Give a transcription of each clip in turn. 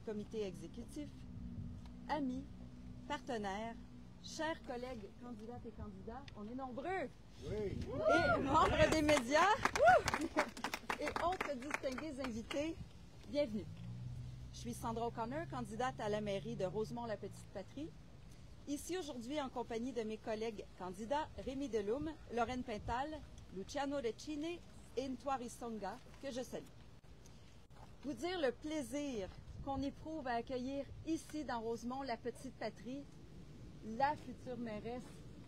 comité exécutif, amis, partenaires, chers collègues candidates et candidats, on est nombreux, oui. Et membres des médias et autres distingués invités, bienvenue. Je suis Sandra O'Connor, candidate à la mairie de Rosemont-la-Petite-Patrie, ici aujourd'hui en compagnie de mes collègues candidats Rémi Deloum, Lorraine Pintal, Luciano Recine et Ntwari Songa, que je salue. Vous dire le plaisir qu'on éprouve à accueillir ici dans Rosemont, la petite patrie, la future mairesse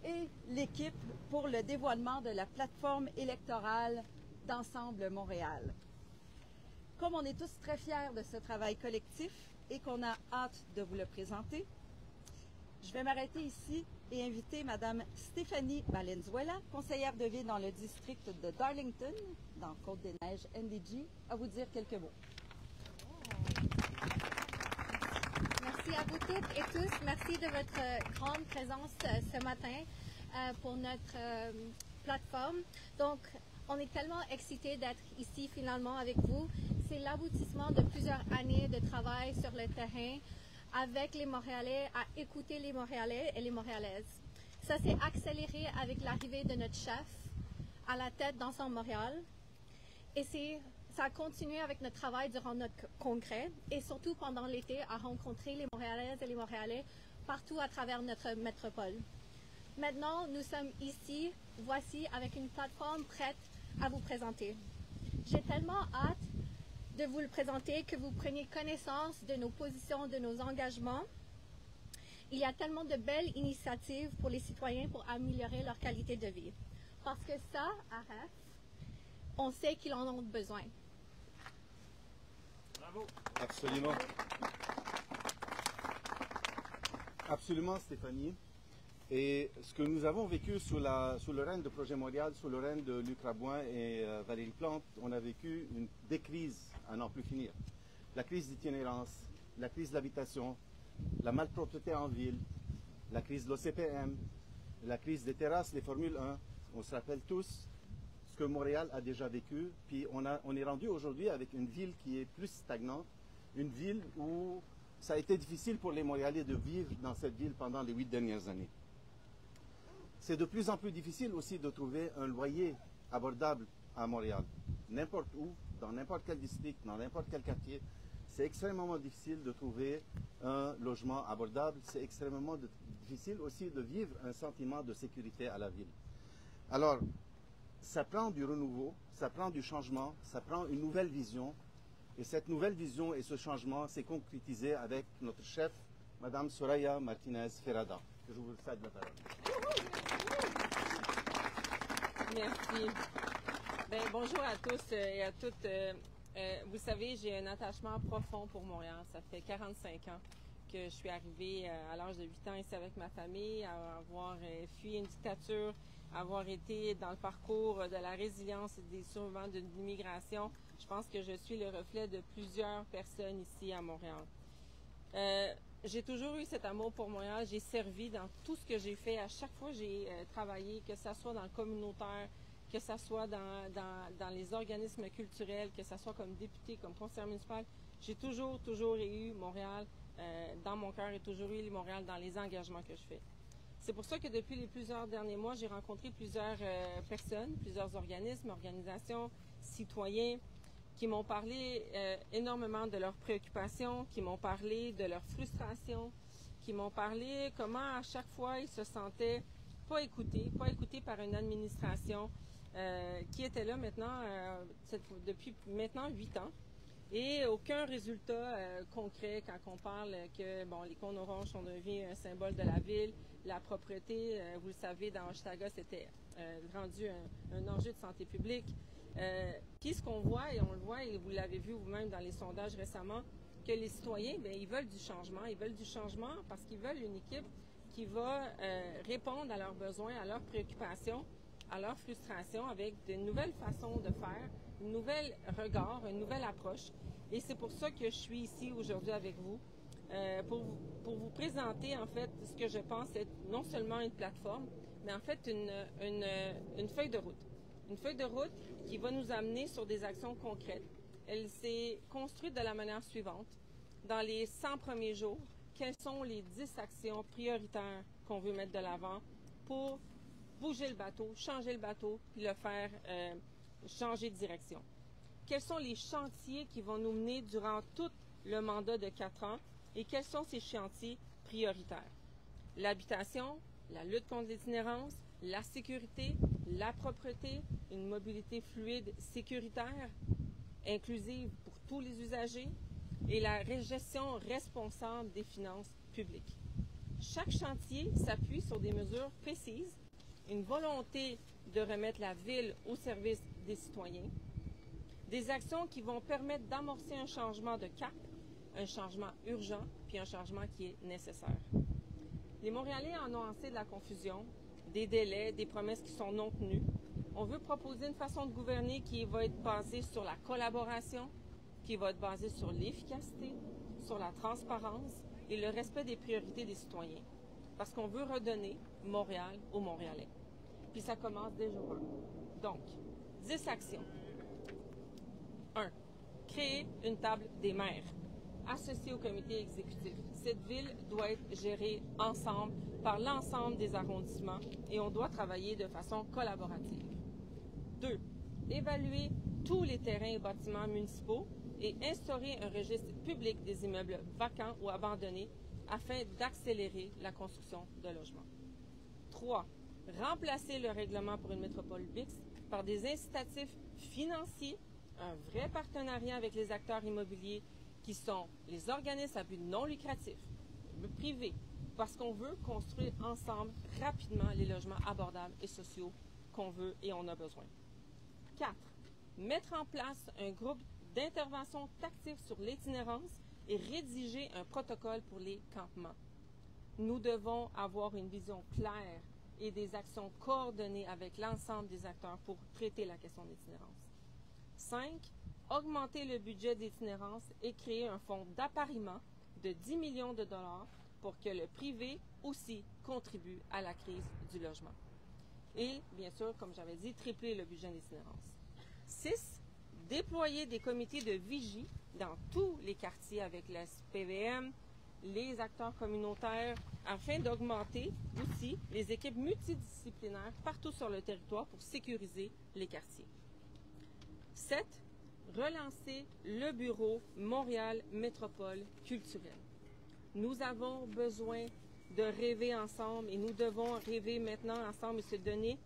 et l'équipe pour le dévoilement de la plateforme électorale d'Ensemble Montréal. Comme on est tous très fiers de ce travail collectif et qu'on a hâte de vous le présenter, je vais m'arrêter ici et inviter Mme Stéphanie Valenzuela, conseillère de ville dans le district de Darlington, dans Côte-des-Neiges, NDG, à vous dire quelques mots. Merci à vous toutes et tous. Merci de votre grande présence ce matin pour notre plateforme. Donc, on est tellement excités d'être ici finalement avec vous. C'est l'aboutissement de plusieurs années de travail sur le terrain avec les Montréalais, à écouter les Montréalais et les Montréalaises. Ça s'est accéléré avec l'arrivée de notre chef à la tête d'Ensemble Montréal. Et ça a continué avec notre travail durant notre congrès et surtout pendant l'été à rencontrer les Montréalaises et les Montréalais partout à travers notre métropole. Maintenant, nous sommes ici, voici, avec une plateforme prête à vous présenter. J'ai tellement hâte de vous le présenter, que vous preniez connaissance de nos positions, de nos engagements. Il y a tellement de belles initiatives pour les citoyens pour améliorer leur qualité de vie. Parce que ça, à REF, on sait qu'ils en ont besoin. Bravo. Absolument. Absolument, Stéphanie. Et ce que nous avons vécu sous le règne de Projet Montréal, sous le règne de Luc Rabouin et Valérie Plante, on a vécu des crises à n'en plus finir. La crise d'itinérance, la crise de l'habitation, la malpropreté en ville, la crise de l'OCPM, la crise des terrasses, des Formule 1. On se rappelle tous ce que Montréal a déjà vécu. Puis on est rendu aujourd'hui avec une ville qui est plus stagnante, une ville où ça a été difficile pour les Montréalais de vivre dans cette ville pendant les 8 dernières années. C'est de plus en plus difficile aussi de trouver un loyer abordable à Montréal. N'importe où, dans n'importe quel district, dans n'importe quel quartier, c'est extrêmement difficile de trouver un logement abordable. C'est extrêmement difficile aussi de vivre un sentiment de sécurité à la ville. Alors, ça prend du renouveau, ça prend du changement, ça prend une nouvelle vision. Et cette nouvelle vision et ce changement s'est concrétisé avec notre chef, Mme Soraya Martinez Ferrada. Je vous cède la parole. Merci. Bonjour à tous et à toutes. Vous savez, j'ai un attachement profond pour Montréal. Ça fait 45 ans que je suis arrivée à l'âge de 8 ans ici avec ma famille, à avoir fui une dictature, à avoir été dans le parcours de la résilience et des survivants de l'immigration. Je pense que je suis le reflet de plusieurs personnes ici à Montréal. J'ai toujours eu cet amour pour Montréal. J'ai servi dans tout ce que j'ai fait. À chaque fois, j'ai travaillé, que ce soit dans le communautaire, que ce soit dans les organismes culturels, que ce soit comme député, comme conseiller municipal. J'ai toujours eu Montréal dans mon cœur et toujours eu Montréal dans les engagements que je fais. C'est pour ça que depuis les plusieurs derniers mois, j'ai rencontré plusieurs personnes, plusieurs organismes, organisations, citoyens, qui m'ont parlé énormément de leurs préoccupations, qui m'ont parlé de leurs frustrations, qui m'ont parlé comment à chaque fois ils se sentaient pas écoutés par une administration qui était là maintenant depuis maintenant 8 ans et aucun résultat concret quand on parle que bon les cônes oranges sont devenus un symbole de la ville, la propreté, vous le savez, dans Hochelaga, c'était rendu un enjeu de santé publique. Puis ce qu'on voit, et on le voit, et vous l'avez vu vous-même dans les sondages récemment, que les citoyens, bien, ils veulent du changement. Ils veulent du changement parce qu'ils veulent une équipe qui va répondre à leurs besoins, à leurs préoccupations, à leurs frustrations avec de nouvelles façons de faire, un nouvel regard, une nouvelle approche. Et c'est pour ça que je suis ici aujourd'hui avec vous, pour vous présenter en fait ce que je pense être non seulement une plateforme, mais en fait une feuille de route. Une feuille de route qui va nous amener sur des actions concrètes. Elle s'est construite de la manière suivante. dans les 100 premiers jours, quelles sont les 10 actions prioritaires qu'on veut mettre de l'avant pour bouger le bateau, changer le bateau, puis le faire changer de direction. Quels sont les chantiers qui vont nous mener durant tout le mandat de 4 ans et quels sont ces chantiers prioritaires? L'habitation, la lutte contre l'itinérance, la sécurité, la propreté, une mobilité fluide, sécuritaire, inclusive pour tous les usagers et la gestion responsable des finances publiques. Chaque chantier s'appuie sur des mesures précises, une volonté de remettre la ville au service des citoyens, des actions qui vont permettre d'amorcer un changement de cap, un changement urgent, puis un changement qui est nécessaire. Les Montréalais en ont assez de la confusion, des délais, des promesses qui sont non tenues. On veut proposer une façon de gouverner qui va être basée sur la collaboration, qui va être basée sur l'efficacité, sur la transparence et le respect des priorités des citoyens. Parce qu'on veut redonner Montréal aux Montréalais. Puis ça commence dès jour 1. Donc, 10 actions. 1. Créer une table des maires, associée au comité exécutif. Cette ville doit être gérée ensemble par l'ensemble des arrondissements et on doit travailler de façon collaborative. 2. Évaluer tous les terrains et bâtiments municipaux et instaurer un registre public des immeubles vacants ou abandonnés afin d'accélérer la construction de logements. 3. Remplacer le règlement pour une métropole mixte par des incitatifs financiers, un vrai partenariat avec les acteurs immobiliers qui sont les organismes à but non lucratif, privés, parce qu'on veut construire ensemble rapidement les logements abordables et sociaux qu'on veut et on a besoin. 4. Mettre en place un groupe d'intervention tactique sur l'itinérance et rédiger un protocole pour les campements. Nous devons avoir une vision claire et des actions coordonnées avec l'ensemble des acteurs pour traiter la question de l'itinérance. 5. Augmenter le budget d'itinérance et créer un fonds d'appariement de 10 millions de dollars pour que le privé aussi contribue à la crise du logement. Et, bien sûr, comme j'avais dit, tripler le budget d'itinérance. 6. Déployer des comités de vigie dans tous les quartiers avec la SPVM, les acteurs communautaires, afin d'augmenter aussi les équipes multidisciplinaires partout sur le territoire pour sécuriser les quartiers. 7. Relancer le bureau Montréal Métropole culturelle. Nous avons besoin de rêver ensemble et nous devons rêver maintenant ensemble et se donner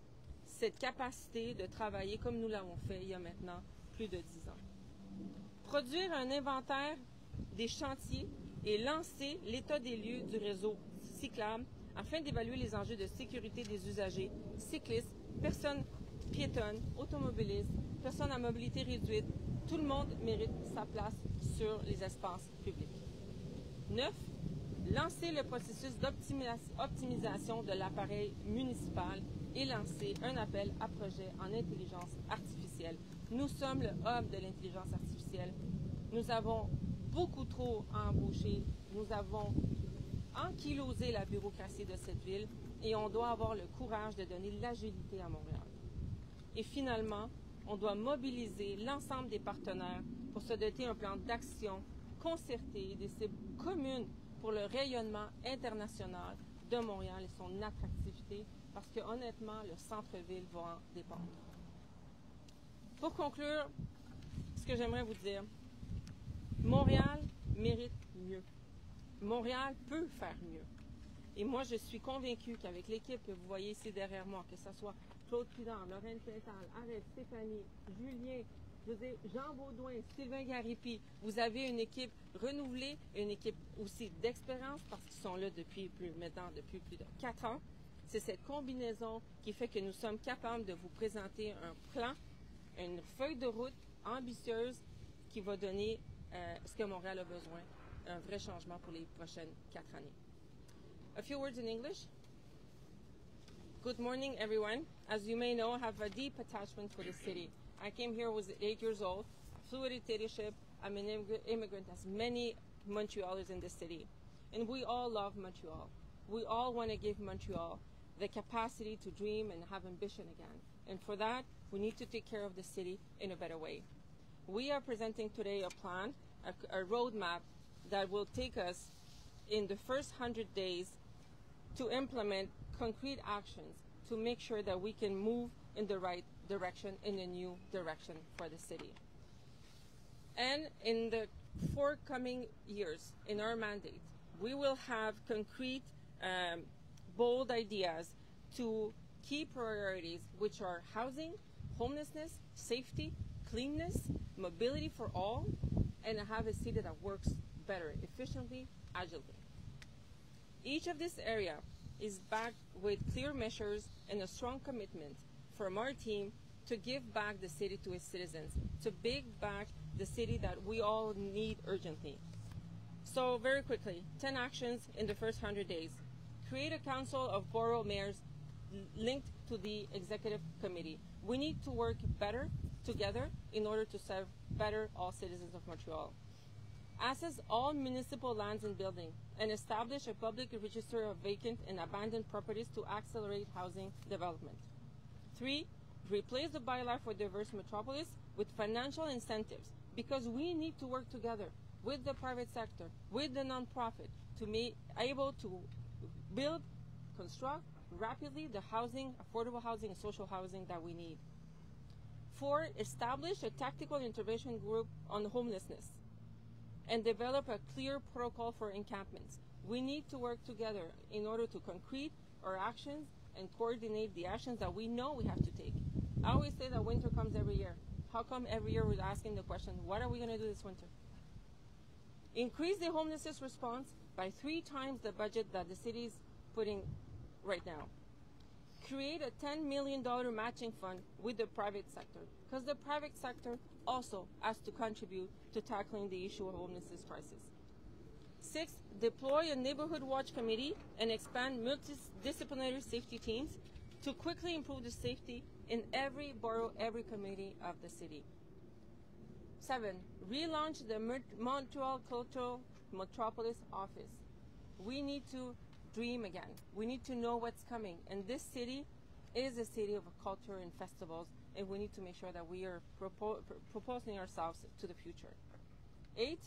cette capacité de travailler comme nous l'avons fait il y a maintenant plus de 10 ans. Produire un inventaire des chantiers et lancer l'état des lieux du réseau cyclable afin d'évaluer les enjeux de sécurité des usagers, cyclistes, personnes piétonnes, automobilistes, personnes à mobilité réduite. Tout le monde mérite sa place sur les espaces publics. 9. Lancer le processus d'optimisation de l'appareil municipal et lancer un appel à projet en intelligence artificielle. Nous sommes le hub de l'intelligence artificielle. Nous avons beaucoup trop embauché. Nous avons ankylosé la bureaucratie de cette ville et on doit avoir le courage de donner l'agilité à Montréal. Et finalement, on doit mobiliser l'ensemble des partenaires pour se doter d'un plan d'action concerté et des cibles communes pour le rayonnement international de Montréal et son attractivité, parce que honnêtement, le centre-ville va en dépendre. Pour conclure, ce que j'aimerais vous dire, Montréal mérite mieux. Montréal peut faire mieux. Et moi, je suis convaincue qu'avec l'équipe que vous voyez ici derrière moi, que ce soit Claude Prudent, Lorraine Quintal, Arès, Stéphanie, Julien, Jean Baudouin, Sylvain Garipi, vous avez une équipe renouvelée, une équipe aussi d'expérience parce qu'ils sont là depuis plus de 4 ans. C'est cette combinaison qui fait que nous sommes capables de vous présenter un plan, une feuille de route ambitieuse qui va donner ce que Montréal a besoin, un vrai changement pour les prochaines 4 années. A few words in English. Good morning, everyone. As you may know, I have a deep attachment for the city. I came here when I was 8 years old, flew a dictatorship. I'm an immigrant, as many Montrealers in the city. And we all love Montreal. We all want to give Montreal the capacity to dream and have ambition again. And for that, we need to take care of the city in a better way. We are presenting today a plan, a roadmap that will take us in the first 100 days to implement concrete actions to make sure that we can move in the right direction, in a new direction for the city. And in the forthcoming years, in our mandate, we will have concrete, bold ideas to key priorities, which are housing, homelessness, safety, cleanness, mobility for all, and have a city that works better, efficiently, agilely. Each of this area is backed with clear measures and a strong commitment from our team to give back the city to its citizens, to bring back the city that we all need urgently. So very quickly, 10 actions in the first 100 days. Create a council of borough mayors linked to the executive committee. We need to work better together in order to serve better all citizens of Montreal. Assess all municipal lands and buildings and establish a public register of vacant and abandoned properties to accelerate housing development. 3, replace the bylaw for diverse metropolis with financial incentives, because we need to work together with the private sector, with the nonprofit, to be able to build, construct rapidly the housing, affordable housing and social housing that we need. 4, establish a tactical intervention group on homelessness and develop a clear protocol for encampments. We need to work together in order to concrete our actions and coordinate the actions that we know we have to take. I always say that winter comes every year. How come every year we're asking the question, what are we going to do this winter? Increase the homelessness response by 3 times the budget that the city is putting right now. Create a $10 million matching fund with the private sector, because the private sector also has to contribute to tackling the issue of homelessness crisis. 6, deploy a neighborhood watch committee and expand multidisciplinary safety teams to quickly improve the safety in every borough, every community of the city. 7, relaunch the Montreal Cultural Metropolis Office. We need to dream again. We need to know what's coming. And this city is a city of culture and festivals, and we need to make sure that we are proposing ourselves to the future. 8,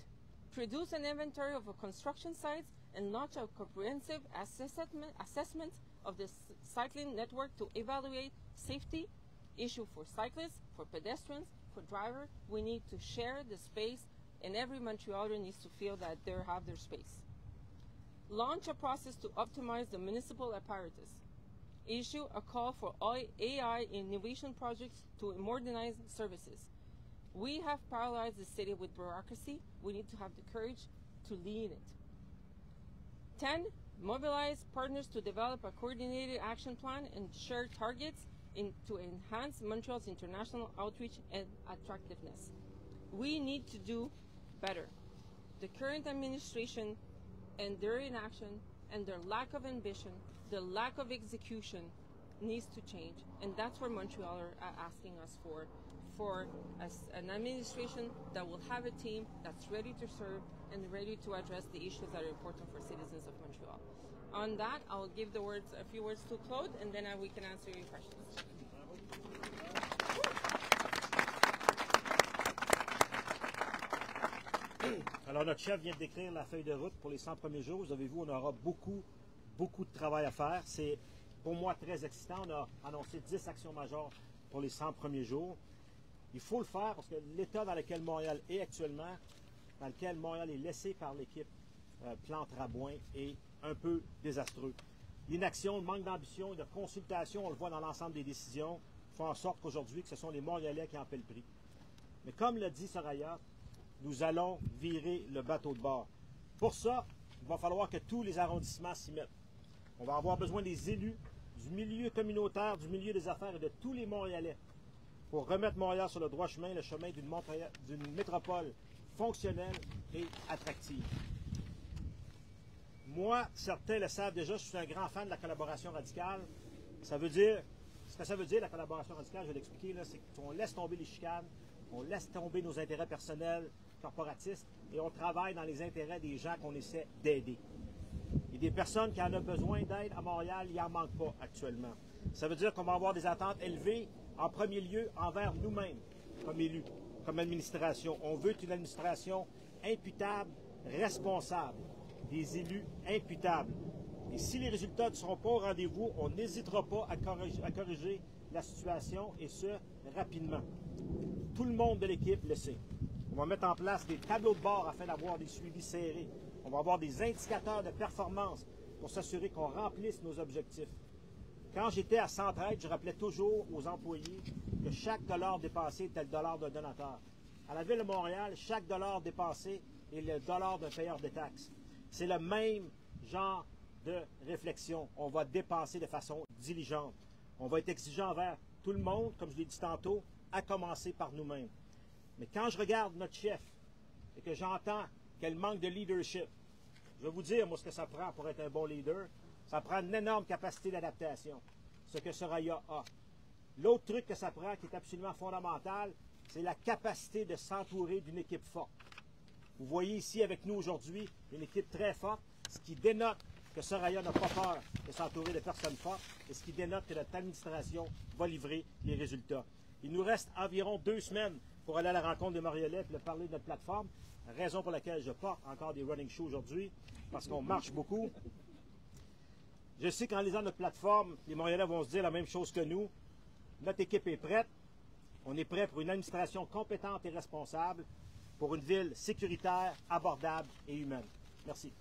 produce an inventory of construction sites and launch a comprehensive assessment of the cycling network to evaluate safety issue for cyclists, for pedestrians, for drivers. We need to share the space, and every Montrealer needs to feel that they have their space. Launch a process to optimize the municipal apparatus. Issue a call for all AI innovation projects to modernize services. We have paralyzed the city with bureaucracy. We need to have the courage to lead it. 10, mobilize partners to develop a coordinated action plan and share targets to enhance Montreal's international outreach and attractiveness. We need to do better. The current administration and their inaction and their lack of ambition, the lack of execution needs to change. And that's what Montrealers are asking us for an administration that will have a team that's ready to serve and ready to address the issues that are important for citizens of Montreal. On that, I'll give a few words to Claude, and then we can answer your questions. Alors, notre chef vient de décrire la feuille de route pour les 100 premiers jours. Vous avez vu, on aura beaucoup de travail à faire. C'est pour moi très excitant. On a annoncé 10 actions majeures pour les 100 premiers jours. Il faut le faire parce que l'état dans lequel Montréal est actuellement, dans lequel Montréal est laissé par l'équipe Plante-Rabouin, est un peu désastreux. L'inaction, le manque d'ambition, de consultation, on le voit dans l'ensemble des décisions, font en sorte qu'aujourd'hui, que ce sont les Montréalais qui en paient le prix. Mais comme l'a dit Soraya, nous allons virer le bateau de bord. Pour ça, il va falloir que tous les arrondissements s'y mettent. On va avoir besoin des élus, du milieu communautaire, du milieu des affaires et de tous les Montréalais pour remettre Montréal sur le droit chemin, le chemin d'une métropole fonctionnelle et attractive. Moi, certains le savent déjà, je suis un grand fan de la collaboration radicale. Ce que ça veut dire, la collaboration radicale, je vais l'expliquer, c'est qu'on laisse tomber les chicanes, on laisse tomber nos intérêts personnels, corporatistes, et on travaille dans les intérêts des gens qu'on essaie d'aider. Il y a des personnes qui en ont besoin d'aide à Montréal, il n'y en manque pas actuellement. Ça veut dire qu'on va avoir des attentes élevées, en premier lieu, envers nous-mêmes, comme élus, comme administration. On veut une administration imputable, responsables, des élus imputables. Et si les résultats ne seront pas au rendez-vous, on n'hésitera pas à corriger la situation, et ce, rapidement. Tout le monde de l'équipe le sait. On va mettre en place des tableaux de bord afin d'avoir des suivis serrés. On va avoir des indicateurs de performance pour s'assurer qu'on remplisse nos objectifs. Quand j'étais à Centraide, je rappelais toujours aux employés que chaque dollar dépensé était le dollar d'un donateur. À la Ville de Montréal, chaque dollar dépensé est le dollar d'un payeur de taxes. C'est le même genre de réflexion. On va dépenser de façon diligente. On va être exigeant envers tout le monde, comme je l'ai dit tantôt, à commencer par nous-mêmes. Mais quand je regarde notre chef et que j'entends qu'elle manque de leadership, je vais vous dire, moi, ce que ça prend pour être un bon leader. Ça prend une énorme capacité d'adaptation, ce que Soraya a. L'autre truc que ça prend, qui est absolument fondamental, c'est la capacité de s'entourer d'une équipe forte. Vous voyez ici avec nous aujourd'hui une équipe très forte, ce qui dénote que Soraya n'a pas peur de s'entourer de personnes fortes et ce qui dénote que notre administration va livrer les résultats. Il nous reste environ 2 semaines pour aller à la rencontre de Mariolet et parler de notre plateforme, raison pour laquelle je porte encore des running shoes aujourd'hui, parce qu'on marche beaucoup. Je sais qu'en lisant notre plateforme, les Montréalais vont se dire la même chose que nous. Notre équipe est prête. On est prêt pour une administration compétente et responsable, pour une ville sécuritaire, abordable et humaine. Merci.